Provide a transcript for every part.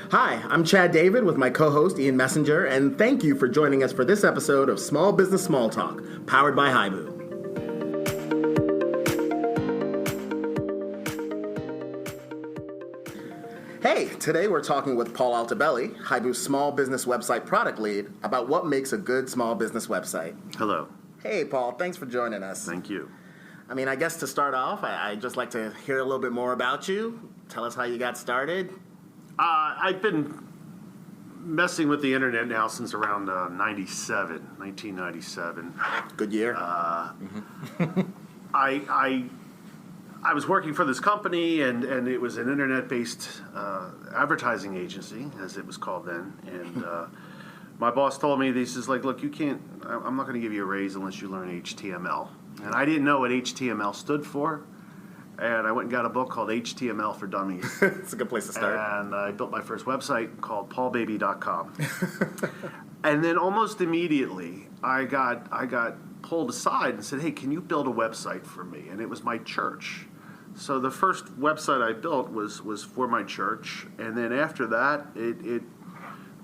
Hi, I'm Chad David with my co-host Ian Messenger, and thank you for joining us for this episode of Small Business Small Talk, powered by Hibu. Hey, today we're talking with Paul Altobelli, Hibu's small business website product lead, about what makes a good small business website. Hello. Hey, Paul, thanks for joining us. Thank you. I guess to start off, I'd just like to hear a little bit more about you. Tell us how you got started. I've been messing with the internet now since around 1997. Good year. I was working for this company, and it was an internet-based advertising agency, as it was called then. And my boss told me, he says, look, you can't, I'm not going to give you a raise unless you learn HTML. And I didn't know what HTML stood for. And I went and got a book called HTML for Dummies. It's a good place to start. And I built my first website called paulbaby.com. And then almost immediately, I got pulled aside and said, hey, can you build a website for me? And it was my church. So the first website I built was for my church. And then after that, it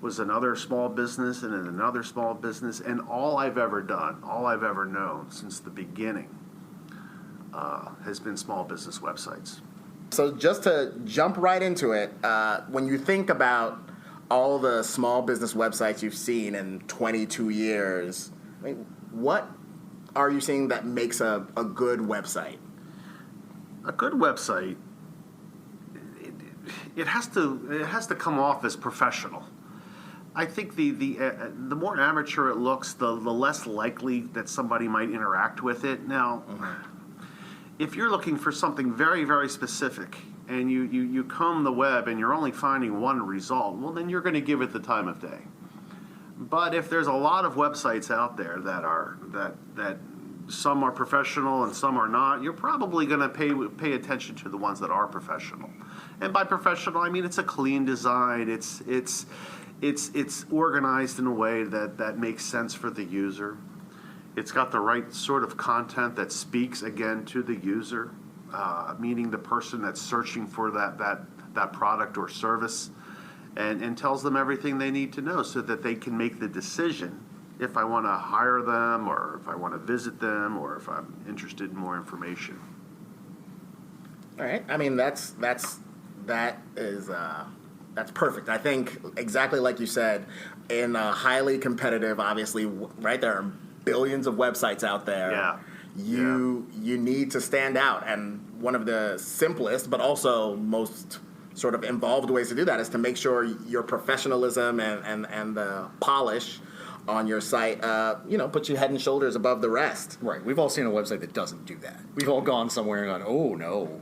was another small business and then another small business. And all I've ever done, all I've ever known since the beginning has been small business websites. So just to jump right into it, when you think about all the small business websites you've seen in 22 years, what are you seeing that makes a good website? A good website, it has to come off as professional. I think the more amateur it looks, the less likely that somebody might interact with it. Now, if you're looking for something very, very specific and you comb the web and you're only finding one result, well, then you're going to give it the time of day. But if there's a lot of websites out there that some are professional and some are not, you're probably going to pay attention to the ones that are professional. And by professional, I mean it's a clean design. It's organized in a way that makes sense for the user. It's got the right sort of content that speaks, again, to the user, meaning the person that's searching for that product or service, and tells them everything they need to know so that they can make the decision if I want to hire them or if I want to visit them or if I'm interested in more information. All right. I mean, that's perfect. I think exactly like you said, in a highly competitive, obviously, right, there are billions of websites out there. Yeah. You need to stand out, and one of the simplest but also most sort of involved ways to do that is to make sure your professionalism and the polish on your site, puts you head and shoulders above the rest. Right. We've all seen a website that doesn't do that. We've all gone somewhere and gone, oh, no.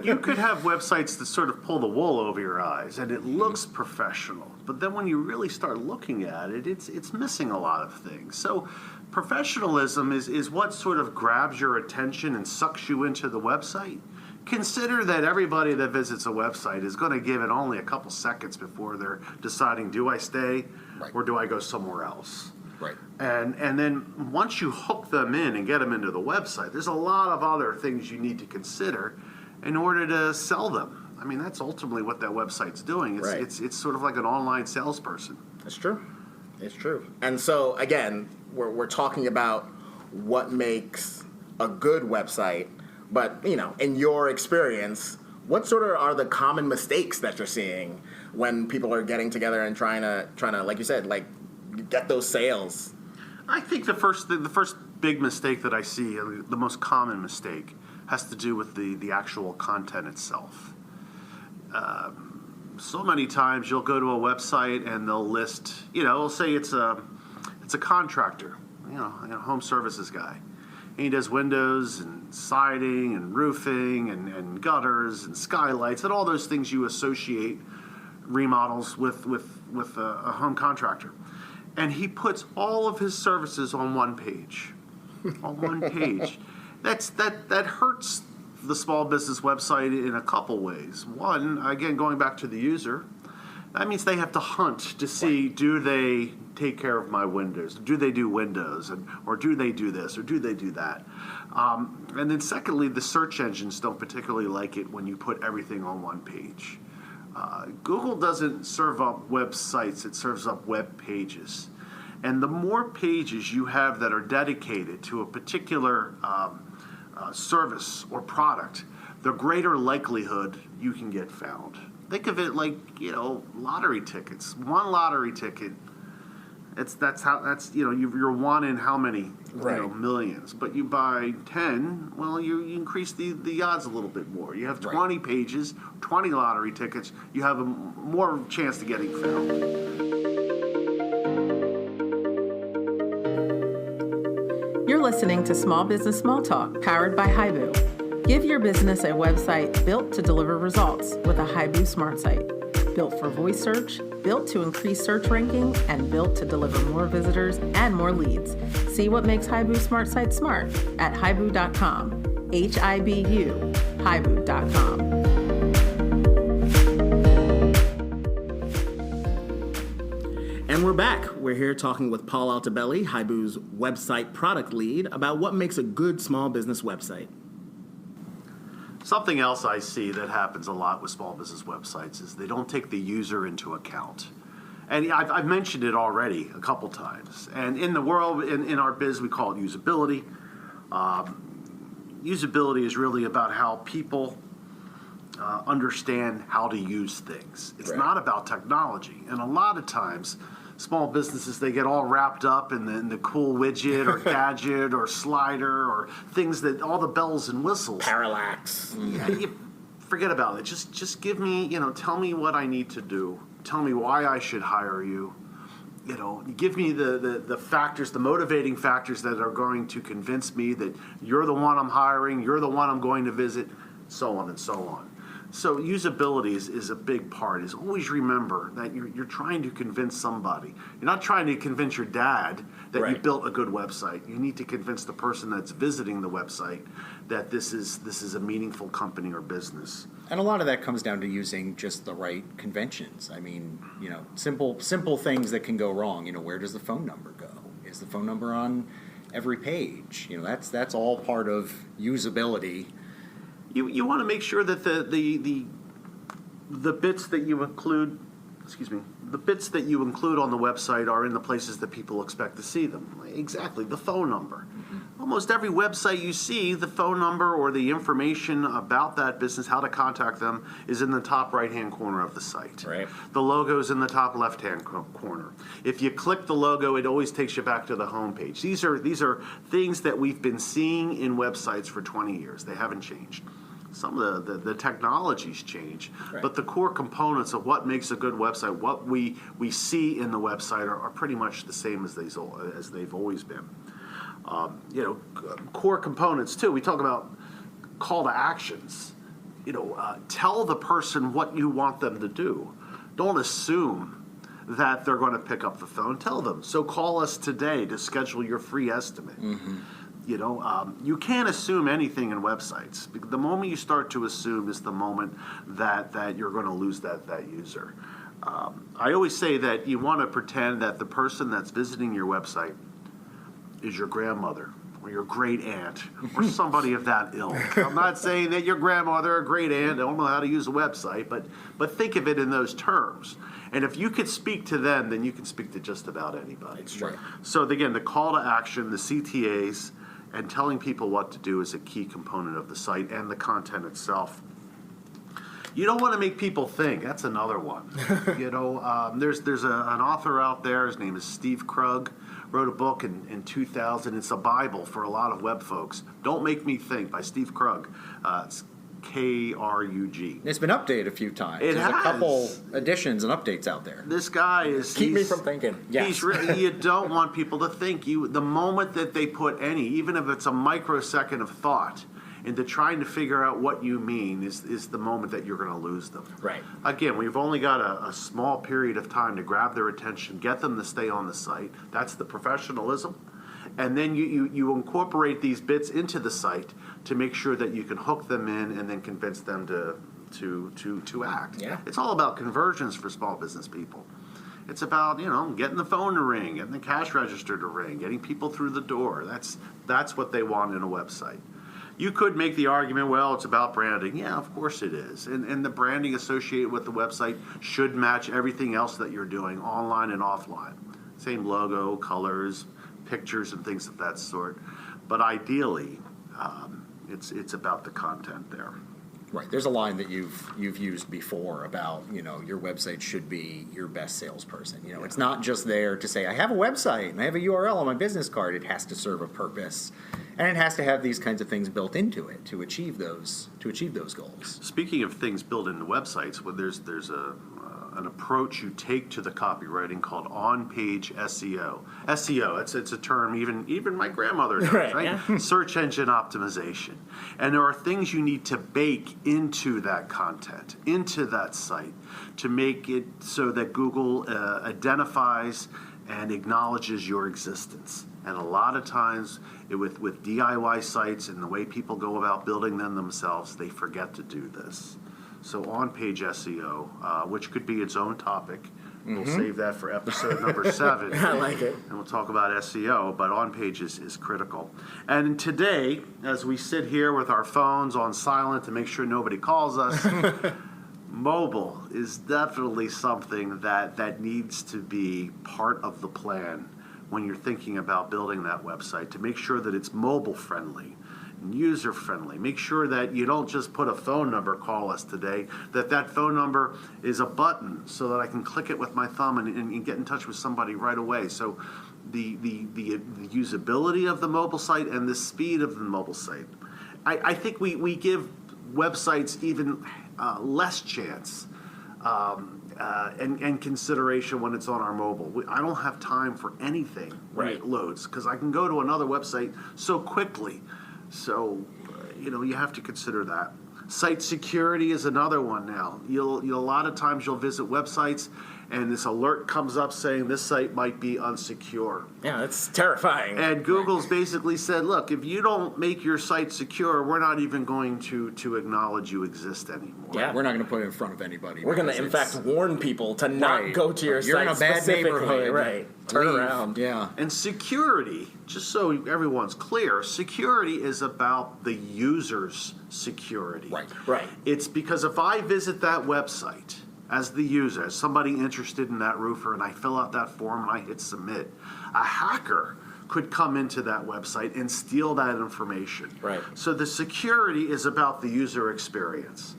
You could have websites that sort of pull the wool over your eyes, and it looks professional. But then when you really start looking at it, it's missing a lot of things. So professionalism is what sort of grabs your attention and sucks you into the website. Consider that everybody that visits a website is going to give it only a couple seconds before they're deciding, do I stay or do I go somewhere else? Right. And then once you hook them in and get them into the website, there's a lot of other things you need to consider in order to sell them. I mean, that's ultimately what that website's doing. It's sort of like an online salesperson. It's true. It's true. And so, again, we're talking about what makes a good website. But, in your experience, what sort of are the common mistakes that you're seeing when people are getting together and trying to, like you said, get those sales? I think the first big mistake that I see, the most common mistake, has to do with the actual content itself. So many times you'll go to a website and they'll list, we'll say it's a contractor, a home services guy. And he does windows and siding and roofing and gutters and skylights and all those things you associate remodels with a home contractor. And he puts all of his services on one page. On one page. That hurts the small business website in a couple ways. One, again, going back to the user, that means they have to hunt to see, do they take care of my windows? Do they do windows? Or do they do this? Or do they do that? And then secondly, the search engines don't particularly like it when you put everything on one page. Google doesn't serve up websites, it serves up web pages. And the more pages you have that are dedicated to a particular service or product, the greater likelihood you can get found. Think of it like, lottery tickets. One lottery ticket, you're one in how many millions. But you buy 10, well, you increase the odds a little bit more. You have 20 pages, 20 lottery tickets, you have a more chance of getting found. You're listening to Small Business Small Talk, powered by Hibu. Give your business a website built to deliver results with a Hibu Smart Site. Built for voice search, built to increase search ranking, and built to deliver more visitors and more leads. See what makes Hibu Smart Site smart at hibu.com. Hibu, hibu.com. And we're back. We're here talking with Paul Altobelli, Hibu's website product lead, about what makes a good small business website. Something else I see that happens a lot with small business websites is they don't take the user into account. And I've mentioned it already a couple times. And in the world, in our biz, we call it usability. Usability is really about how people understand how to use things. It's not about technology. And a lot of times, small businesses, they get all wrapped up in the cool widget or gadget or slider or things that, all the bells and whistles. Parallax. Yeah, forget about it. Just give me, tell me what I need to do. Tell me why I should hire you. Give me the factors, the motivating factors that are going to convince me that you're the one I'm hiring, you're the one I'm going to visit, so on and so on. So usability is a big part. Is always remember that you're trying to convince somebody. You're not trying to convince your dad that you built a good website. You need to convince the person that's visiting the website that this is a meaningful company or business. And a lot of that comes down to using just the right conventions. I mean, simple things that can go wrong. Where does the phone number go? Is the phone number on every page? That's all part of usability. You want to make sure that the bits that you include, the bits that you include on the website are in the places that people expect to see them. Exactly, the phone number. Almost every website you see, the phone number or the information about that business, how to contact them, is in the top right-hand corner of the site. Right. The logo is in the top left-hand corner. If you click the logo, it always takes you back to the home page. These are things that we've been seeing in websites for 20 years. They haven't changed. Some of the technologies change, but the core components of what makes a good website, what we see in the website are pretty much the same as they've always been. Core components too. We talk about call to actions. Tell the person what you want them to do. Don't assume that they're going to pick up the phone. Tell them. So call us today to schedule your free estimate. Mm-hmm. You can't assume anything in websites. The moment you start to assume is the moment that you're going to lose that user. I always say that you want to pretend that the person that's visiting your website is your grandmother or your great aunt or somebody of that ilk. I'm not saying that your grandmother or great aunt don't know how to use a website, but think of it in those terms. And if you could speak to them, then you can speak to just about anybody. It's true. So again, the call to action, the CTAs, and telling people what to do is a key component of the site and the content itself. You don't want to make people think. That's another one. There's an author out there. His name is Steve Krug. Wrote a book in 2000. It's a Bible for a lot of web folks. Don't Make Me Think by Steve Krug. It's Krug. It's been updated a few times. There's a couple additions and updates out there. This guy is... Keep me from thinking. Yes. You don't want people to think. The moment that they put even if it's a microsecond of thought, into trying to figure out what you mean is the moment that you're going to lose them. Right. Again, we've only got a small period of time to grab their attention, get them to stay on the site. That's the professionalism. And then you incorporate these bits into the site to make sure that you can hook them in and then convince them to act. Yeah. It's all about conversions for small business people. It's about, getting the phone to ring, getting the cash register to ring, getting people through the door. That's what they want in a website. You could make the argument, well, it's about branding. Yeah, of course it is. And the branding associated with the website should match everything else that you're doing, online and offline. Same logo, colors, pictures, and things of that sort. But ideally, it's about the content there. Right. There's a line that you've used before about, your website should be your best salesperson. It's not just there to say, I have a website and I have a URL on my business card. It has to serve a purpose, and it has to have these kinds of things built into it to achieve those goals. Speaking of things built into websites, well, there's an approach you take to the copywriting called on-page SEO. SEO, it's a term even my grandmother knows, right? Yeah. Search engine optimization. And there are things you need to bake into that content, into that site, to make it so that Google identifies and acknowledges your existence. And a lot of times with DIY sites and the way people go about building them themselves, they forget to do this. So on-page SEO, which could be its own topic. We'll save that for episode number 7. I like it. And we'll talk about SEO, but on-page is critical. And today, as we sit here with our phones on silent to make sure nobody calls us, mobile is definitely something that needs to be part of the plan when you're thinking about building that website, to make sure that it's mobile-friendly. User-friendly. Make sure that you don't just put a phone number, call us today, that phone number is a button so that I can click it with my thumb and get in touch with somebody right away. So the usability of the mobile site and the speed of the mobile site. I think we give websites even less chance and consideration when it's on our mobile. I don't have time for anything when it loads, because I can go to another website so quickly. So, you have to consider that. Site security is another one now. You'll a lot of times you'll visit websites and this alert comes up saying this site might be unsecure. Yeah, that's terrifying. And Google's basically said, look, if you don't make your site secure, we're not even going to acknowledge you exist anymore. Yeah. We're not going to put it in front of anybody. We're going to, in fact, warn people to not go to your You're site in a bad specifically. neighborhood. Right. Turn Leave. around. Yeah. And security, just so everyone's clear, security is about the user's security. Right. It's because if I visit that website as the user, as somebody interested in that roofer, and I fill out that form and I hit submit, a hacker could come into that website and steal that information. Right. So the security is about the user experience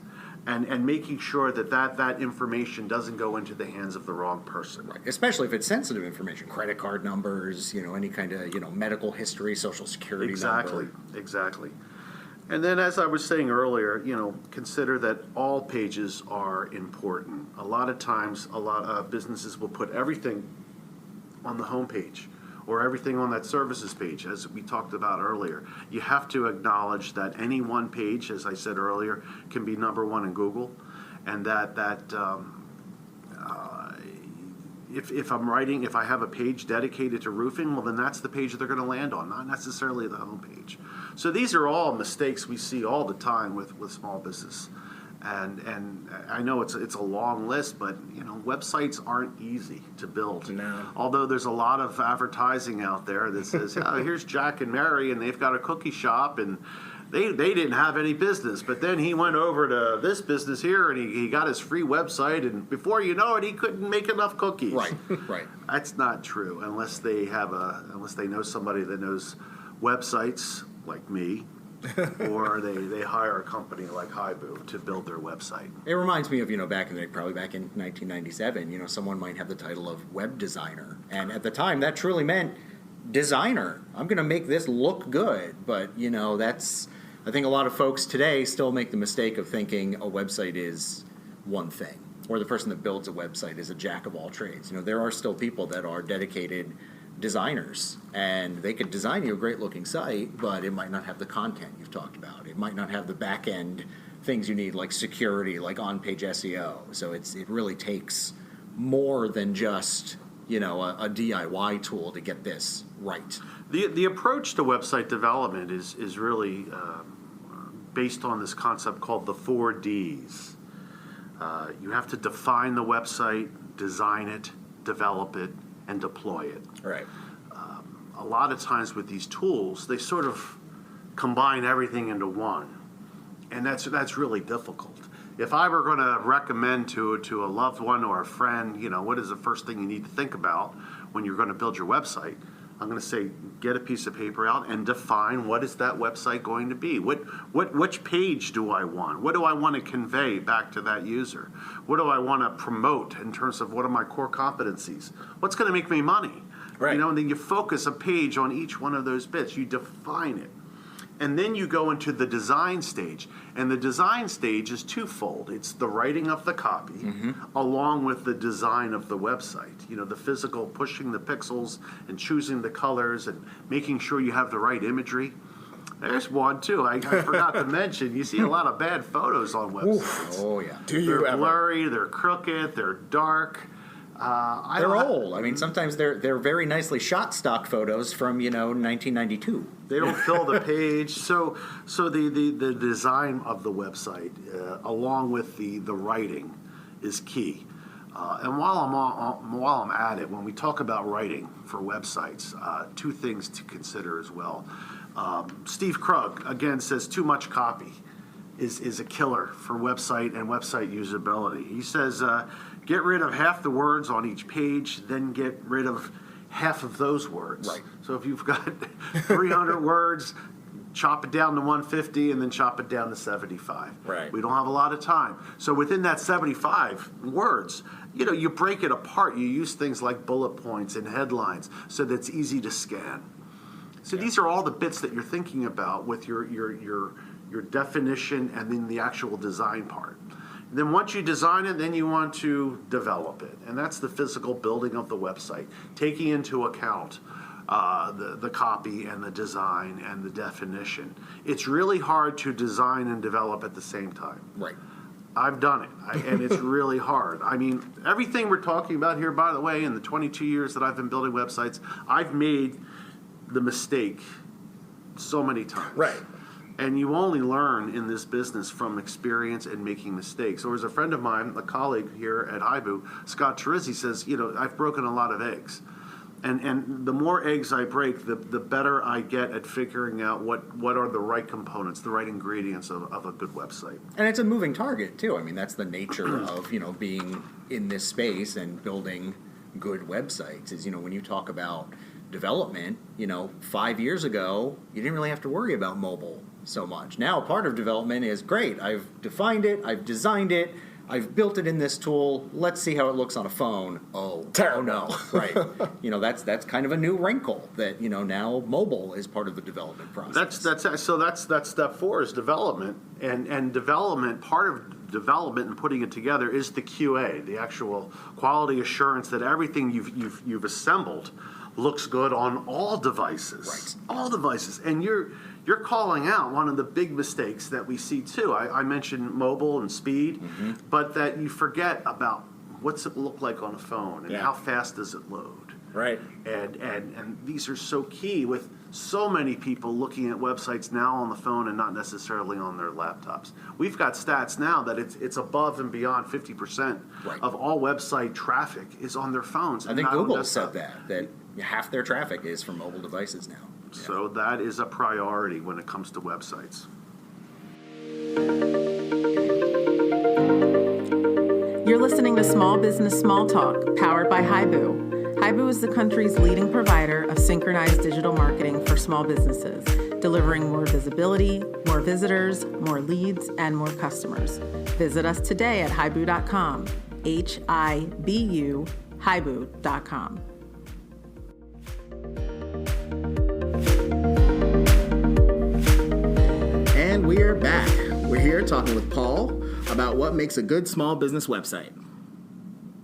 and making sure that information doesn't go into the hands of the wrong person. Right. Especially if it's sensitive information, credit card numbers, any kind of, medical history, social security number. Exactly. And then, as I was saying earlier, consider that all pages are important. A lot of times, a lot of businesses will put everything on the home page or everything on that services page, as we talked about earlier. You have to acknowledge that any one page, as I said earlier, can be number one in Google, and if I have a page dedicated to roofing, well, then that's the page that they're going to land on, not necessarily the home page. So these are all mistakes we see all the time with small business. And I know it's a long list, but websites aren't easy to build. No. Although there's a lot of advertising out there that says, oh, here's Jack and Mary, and they've got a cookie shop, and they didn't have any business, but then he went over to this business here, and he got his free website, and before you know it, he couldn't make enough cookies. Right. That's not true unless they know somebody that knows websites like me, or they hire a company like Hibu to build their website. It reminds me of, back in 1997, someone might have the title of web designer. And at the time, that truly meant designer. I'm going to make this look good. But, I think a lot of folks today still make the mistake of thinking a website is one thing, or the person that builds a website is a jack of all trades. There are still people that are dedicated designers, and they could design you a great looking site, but it might not have the content you've talked about. It might not have the back end things you need, like security, like on-page SEO. So it really takes more than just a DIY tool to get this right. The approach to website development is really based on this concept called the 4 Ds. You have to define the website, design it, develop it, and deploy it. Right. A lot of times with these tools, they sort of combine everything into one. And that's really difficult. If I were going to recommend to a loved one or a friend, what is the first thing you need to think about when you're going to build your website, I'm going to say, get a piece of paper out and define what is that website going to be. Which page do I want? What do I want to convey back to that user? What do I want to promote in terms of what are my core competencies? What's going to make me money? Right. And then you focus a page on each one of those bits. You define it. And then you go into the design stage. And the design stage is twofold. It's the writing of the copy along with the design of the website. The physical, pushing the pixels and choosing the colors and making sure you have the right imagery. There's one, too. I forgot to mention, you see a lot of bad photos on websites. Oh, yeah. They're blurry, they're crooked, they're dark. They're old. I mean, sometimes they're very nicely shot stock photos from 1992. They don't fill the page. So the design of the website, along with the writing, is key. And while I'm at it, when we talk about writing for websites, two things to consider as well. Steve Krug again says too much copy is a killer for website and website usability. He says. Get rid of half the words on each page, then get rid of half of those words. Right. So if you've got 300 words, chop it down to 150 and then chop it down to 75. Right. We don't have a lot of time. So within that 75 words, you break it apart. You use things like bullet points and headlines so that it's easy to scan. So these are all the bits that you're thinking about with your definition and then the actual design part. Then once you design it, then you want to develop it. And that's the physical building of the website, taking into account the copy and the design and the definition. It's really hard to design and develop at the same time. Right. I've done it, and it's really hard. I mean, everything we're talking about here, by the way, in the 22 years that I've been building websites, I've made the mistake so many times. Right. And you only learn in this business from experience and making mistakes. Or as a friend of mine, a colleague here at Hibu, Scott Terizzi, says, I've broken a lot of eggs. And the more eggs I break, the better I get at figuring out what are the right components, the right ingredients of a good website. And it's a moving target, too. I mean, that's the nature of, being in this space and building good websites is, when you talk about development, 5 years ago, you didn't really have to worry about mobile so much. Now, part of development is great. I've defined it. I've designed it. I've built it in this tool. Let's see how it looks on a phone. Oh, terrible. Oh no, right? That's kind of a new wrinkle that now mobile is part of the development process. That's step 4 is development, and development. Part of development and putting it together is the QA, the actual quality assurance that everything you've assembled looks good on all devices. Right. All devices, and you're calling out one of the big mistakes that we see too. I mentioned mobile and speed, but that you forget about what's it look like on a phone and how fast does it load. Right. And these are so key with so many people looking at websites now on the phone and not necessarily on their laptops. We've got stats now that it's above and beyond 50% of all website traffic is on their phones. I think Google said that half their traffic is from mobile devices now. So that is a priority when it comes to websites. You're listening to Small Business Small Talk, powered by Hibu. Hibu is the country's leading provider of synchronized digital marketing for small businesses, delivering more visibility, more visitors, more leads, and more customers. Visit us today at hibu.com, Hibu, hibu.com. And we're back. We're here talking with Paul about what makes a good small business website.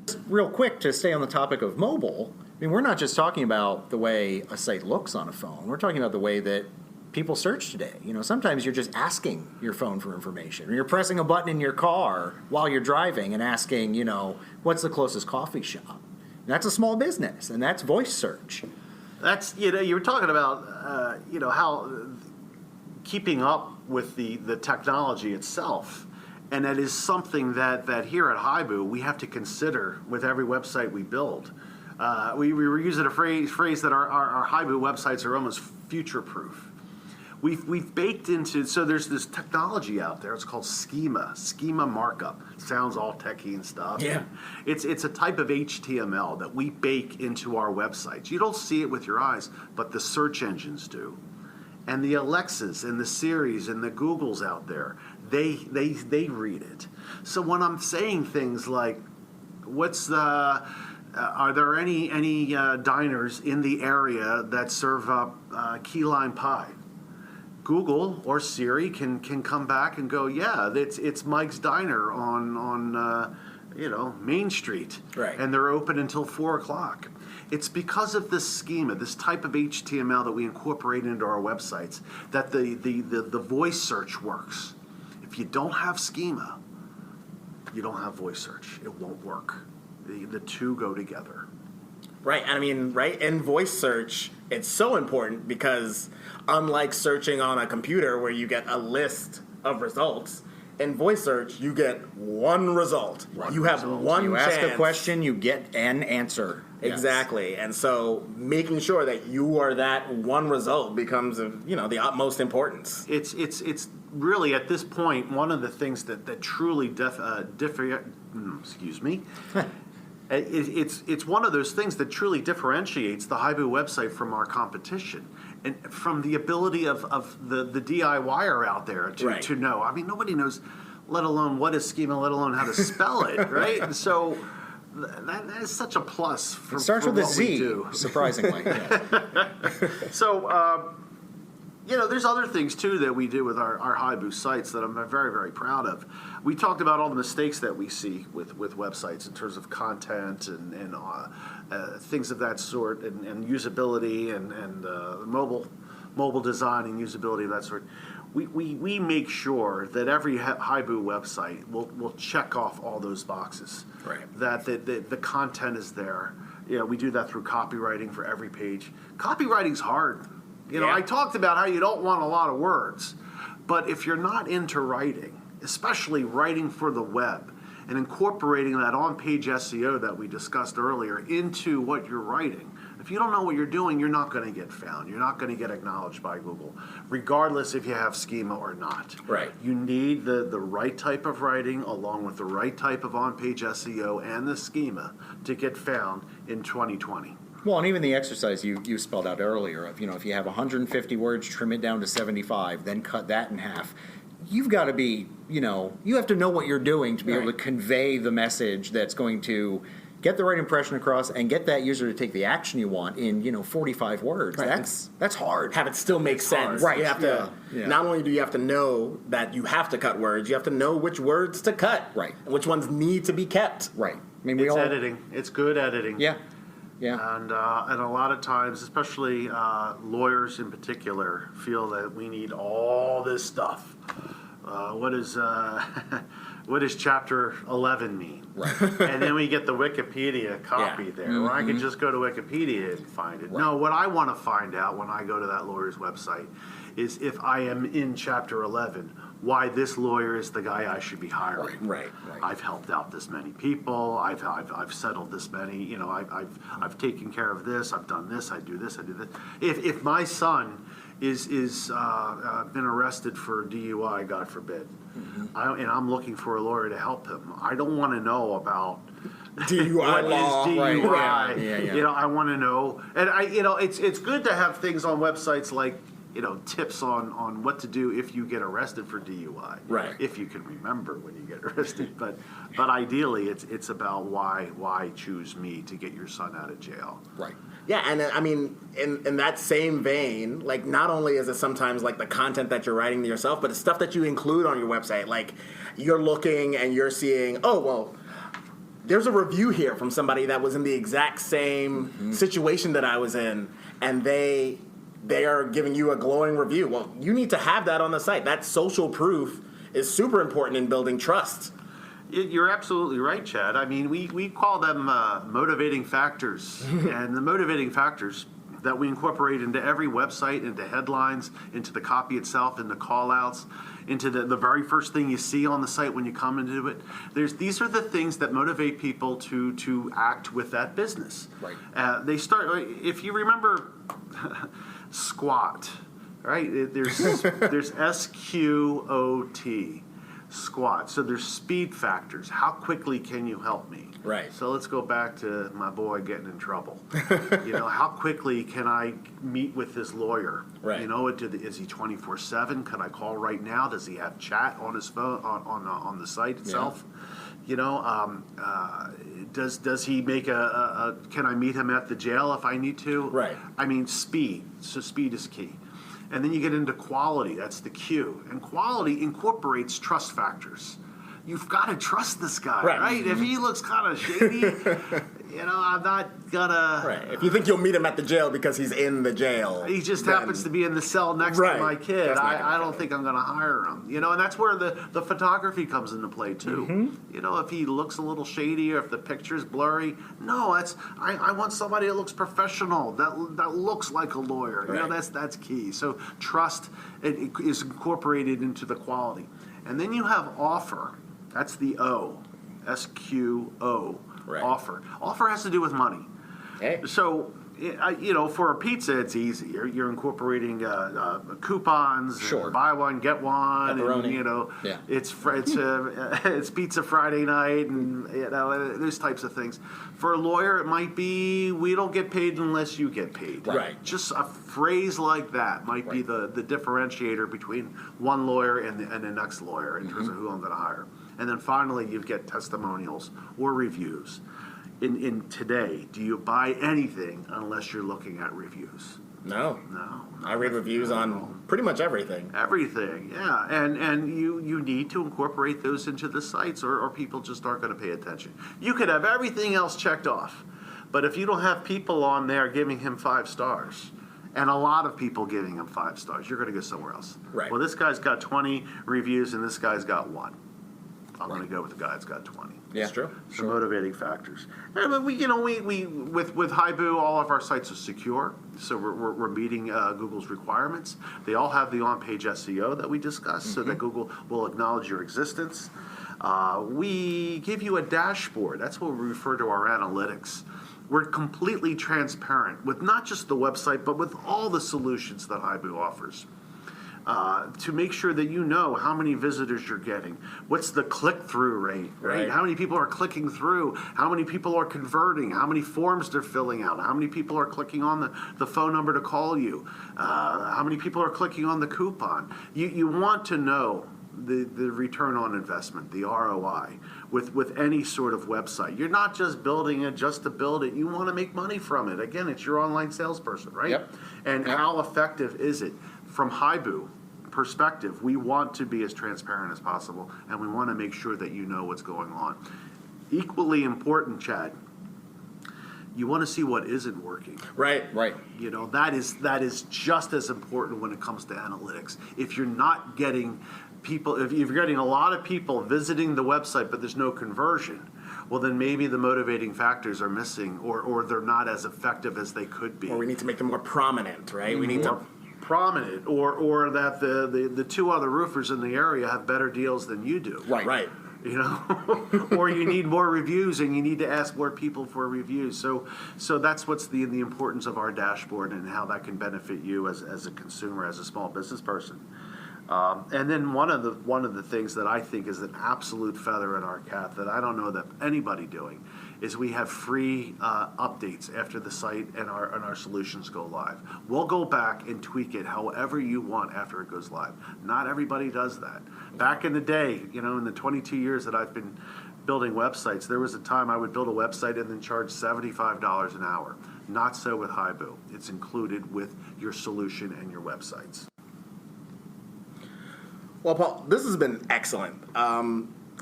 Just real quick, to stay on the topic of mobile, I mean, we're not just talking about the way a site looks on a phone. We're talking about the way that people search today. Sometimes you're just asking your phone for information, or you're pressing a button in your car while you're driving and asking, what's the closest coffee shop? That's a small business, and that's voice search. That's, you were talking about, how keeping up with the technology itself. And that is something that here at Hibu we have to consider with every website we build. We were using a phrase that our Hibu websites are almost future-proof. we've baked into, so there's this technology out there. It's called schema markup. It sounds all techie and stuff. Yeah. It's a type of HTML that we bake into our websites. You don't see it with your eyes, but the search engines do. And the Alexas and the Siris and the Googles out there, they read it. So when I'm saying things like, are there any diners in the area that serve up key lime pie? Google or Siri can come back and go, yeah, it's Mike's Diner on Main Street, right? And they're open until 4:00. It's because of this schema, this type of HTML that we incorporate into our websites, that the voice search works. If you don't have schema, you don't have voice search. It won't work. The two go together. Right. I mean, right, in voice search, it's so important because unlike searching on a computer where you get a list of results, in voice search, you get one result. You have one You chance. ask a question, you get an answer. Yes. Exactly. And so making sure that you are that one result becomes of, the utmost importance. It's really, at this point, one of the things that truly it's one of those things that truly differentiates the Hibu website from our competition, and from the ability of the DIYer out there to know. I mean, nobody knows, let alone what is schema, let alone how to spell it, right? And so that is such a plus for, it starts for with a what Z, we do. surprisingly. Yeah. So, there's other things, too, that we do with our Hibu sites that I'm very, very proud of. We talked about all the mistakes that we see with websites in terms of content and things of that sort, and usability and mobile design and usability of that sort. We make sure that every Hibu website will check off all those boxes. Right. That the content is there. We do that through copywriting for every page. Copywriting's hard. I talked about how you don't want a lot of words, but if you're not into writing, especially writing for the web, and incorporating that on-page SEO that we discussed earlier into what you're writing, if you don't know what you're doing, you're not going to get found. You're not going to get acknowledged by Google, regardless if you have schema or not. Right. You need the right type of writing along with the right type of on-page SEO and the schema to get found in 2020. Well, and even the exercise you spelled out earlier of, if you have 150 words, trim it down to 75, then cut that in half. You've got to be, you have to know what you're doing to be able to convey the message that's going to get the right impression across and get that user to take the action you want in, 45 words. Right. That's hard. Have it still make sense. Right. You have to, not only do you have to know that you have to cut words, you have to know which words to cut. Right. And which ones need to be kept. Right. I mean, It's editing. It's good editing. Yeah. Yeah. And a lot of times, especially lawyers in particular, feel that we need all this stuff. What does Chapter 11 mean? Right. And then we get the Wikipedia copy there. Mm-hmm. Or I can just go to Wikipedia and find it. Right. No, what I want to find out when I go to that lawyer's website is if I am in Chapter 11, why this lawyer is the guy I should be hiring. Right. I've helped out this many people. I've settled this many. I've taken care of this. I've done this. I do this. I do this. If my son is been arrested for DUI, God forbid, and I'm looking for a lawyer to help him, I don't want to know about DUI what law. is DUI. Right. Yeah. I want to know, and it's good to have things on websites like, tips on what to do if you get arrested for DUI. Right. If you can remember when you get arrested. But ideally, it's about why choose me to get your son out of jail. Right. Yeah, and I mean, in that same vein, like, not only is it sometimes like the content that you're writing to yourself, but it's stuff that you include on your website. Like, you're looking and you're seeing, oh, well, there's a review here from somebody that was in the exact same situation that I was in, and they are giving you a glowing review. Well, you need to have that on the site. That social proof is super important in building trust. You're absolutely right, Chad. I mean, we call them motivating factors. And the motivating factors that we incorporate into every website, into headlines, into the copy itself, into call-outs, into the very first thing you see on the site when you come into it. These are the things that motivate people to act with that business. Right. They start, if you remember, squat. right? There's SQOT, squat. So there's speed factors. How quickly can you help me? Right. So let's go back to my boy getting in trouble. How quickly can I meet with this lawyer? Right. Is he 24/7? Can I call right now? Does he have chat on his phone on the site itself? Does he make can I meet him at the jail if I need to? Right. I mean, speed. So speed is key. And then you get into quality. That's the Q. And quality incorporates trust factors. You've got to trust this guy, right? If he looks kind of shady, I'm not gonna. Right. If you think you'll meet him at the jail because he's in the jail, he just happens to be in the cell next to my kid. I don't think I'm going to hire him. And that's where the photography comes into play too. Mm-hmm. If he looks a little shady or if the picture's blurry, no, I want somebody that looks professional, that looks like a lawyer. Right. That's key. So trust is incorporated into the quality, and then you have offer. That's the O, SQO, right. Offer. Offer has to do with money. Hey. So, for a pizza, it's easy. You're incorporating coupons, Sure. Buy one, get one, Pepperoni. and it's Pizza Friday night, and those types of things. For a lawyer, it might be we don't get paid unless you get paid. Right. Just a phrase like that might be the differentiator between one lawyer and the next lawyer in terms of who I'm going to hire. And then finally, you get testimonials or reviews. In today, do you buy anything unless you're looking at reviews? No. No. I read reviews on pretty much everything. Everything, yeah. And you need to incorporate those into the sites or people just aren't going to pay attention. You could have everything else checked off, but if you don't have people on there giving him 5 stars, and a lot of people giving him 5 stars, you're going to go somewhere else. Right. Well, this guy's got 20 reviews and this guy's got 1. I'm going to go with the guy that's got 20. Yeah, it's true. Some motivating factors. And we with Hibu, all of our sites are secure, so we're meeting Google's requirements. They all have the on-page SEO that we discussed, so that Google will acknowledge your existence. We give you a dashboard. That's what we refer to our analytics. We're completely transparent with not just the website, but with all the solutions that Hibu offers. To make sure that you know how many visitors you're getting, what's the click-through rate, right? How many people are clicking through, how many people are converting, how many forms they're filling out, how many people are clicking on the phone number to call you, how many people are clicking on the coupon. You want to know the return on investment, the ROI, with any sort of website. You're not just building it just to build it. You want to make money from it. Again, it's your online salesperson, right? Yep. And how effective is it? From Hibu perspective, we want to be as transparent as possible, and we want to make sure that you know what's going on. Equally important, Chad, you want to see what isn't working. Right. That is just as important when it comes to analytics. If you're not getting people, if you're getting a lot of people visiting the website, but there's no conversion, well, then maybe the motivating factors are missing, or they're not as effective as they could be. Or we need to make them more prominent, right? We need to prominent, or that the 2 other roofers in the area have better deals than you do. Right. Or you need more reviews and you need to ask more people for reviews. So that's what's the importance of our dashboard and how that can benefit you as a consumer, as a small business person. And then one of the things that I think is an absolute feather in our cap that I don't know that anybody doing is we have free updates after the site and our solutions go live. We'll go back and tweak it however you want after it goes live. Not everybody does that. Back in the day, in the 22 years that I've been building websites, there was a time I would build a website and then charge $75 an hour. Not so with Hibu. It's included with your solution and your websites. Well, Paul, this has been excellent.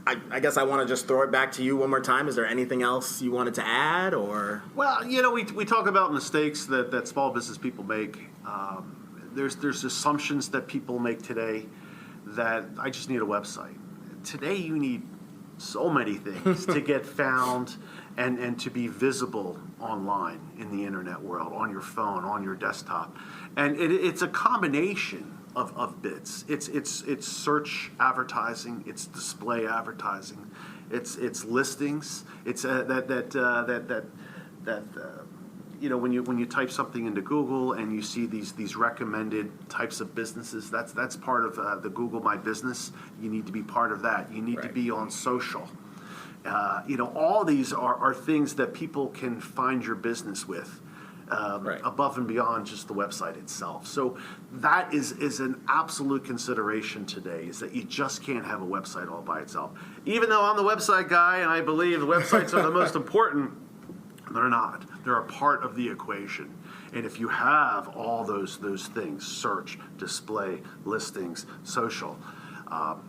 I guess I want to just throw it back to you one more time. Is there anything else you wanted to add, or? Well, we talk about mistakes that small business people make. There's assumptions that people make today that I just need a website. Today you need so many things to get found and to be visible online in the internet world, on your phone, on your desktop. And it's a combination of bits. It's search advertising, it's display advertising, it's listings, it's when you type something into Google and you see these recommended types of businesses, that's part of the Google My Business. You need to be part of that. You need to be on social. All these are things that people can find your business with. Above and beyond just the website itself. So that is an absolute consideration today, is that you just can't have a website all by itself. Even though I'm the website guy and I believe the websites are the most important, they're not. They're a part of the equation. And if you have all those things, search, display, listings, social,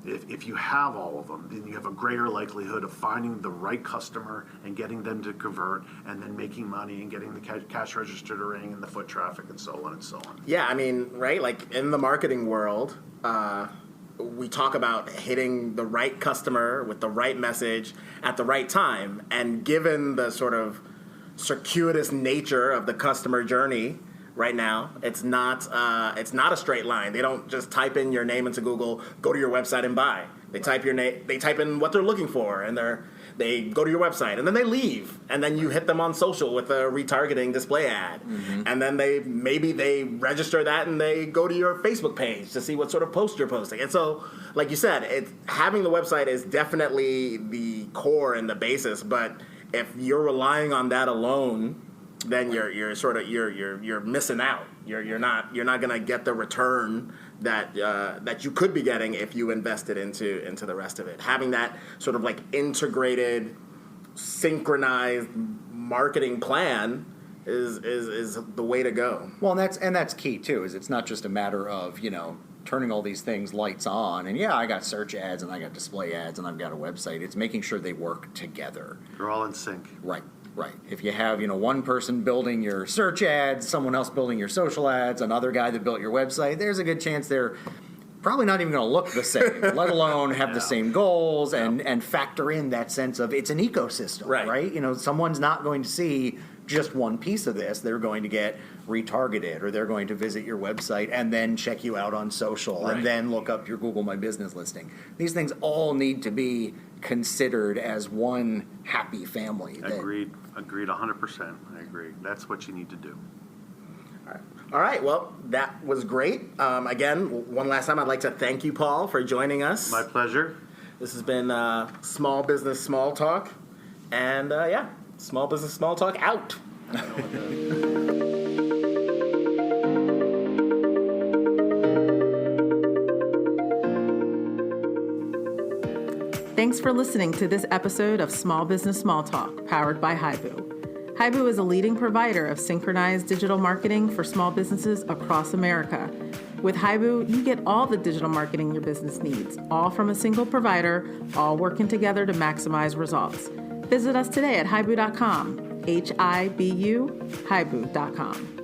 if you have all of them, then you have a greater likelihood of finding the right customer and getting them to convert and then making money and getting the cash register to ring and the foot traffic and so on and so on. Yeah, I mean, right? Like in the marketing world, we talk about hitting the right customer with the right message at the right time. And given the sort of circuitous nature of the customer journey right now, it's not a straight line. They don't just type in your name into Google, go to your website and buy. They type your name, they type in what they're looking for, and they go to your website, and then they leave, and then you hit them on social with a retargeting display ad, and then they register that and they go to your Facebook page to see what sort of post you're posting. And so, like you said, having the website is definitely the core and the basis, but if you're relying on that alone, then you're missing out. You're not gonna get the return that you could be getting if you invested into the rest of it. Having that sort of like integrated, synchronized marketing plan is the way to go. Well, and that's key too. Is it's not just a matter of turning all these things lights on and I got search ads and I got display ads and I've got a website. It's making sure they work together. They're all in sync. Right. If you have, one person building your search ads, someone else building your social ads, another guy that built your website, there's a good chance they're probably not even going to look the same, let alone have the same goals and factor in that sense of it's an ecosystem, right? Someone's not going to see just one piece of this. They're going to get retargeted, or they're going to visit your website and then check you out on social and then look up your Google My Business listing. These things all need to be considered as one happy family. Agreed 100%. I agree. That's what you need to do. All right. Well, that was great. Again, one last time, I'd like to thank you, Paul, for joining us. My pleasure. This has been Small Business Small Talk. And Small Business Small Talk out. Thanks for listening to this episode of Small Business Small Talk, powered by Hibu. Hibu is a leading provider of synchronized digital marketing for small businesses across America. With Hibu, you get all the digital marketing your business needs, all from a single provider, all working together to maximize results. Visit us today at hibu.com, Hibu, hibu.com.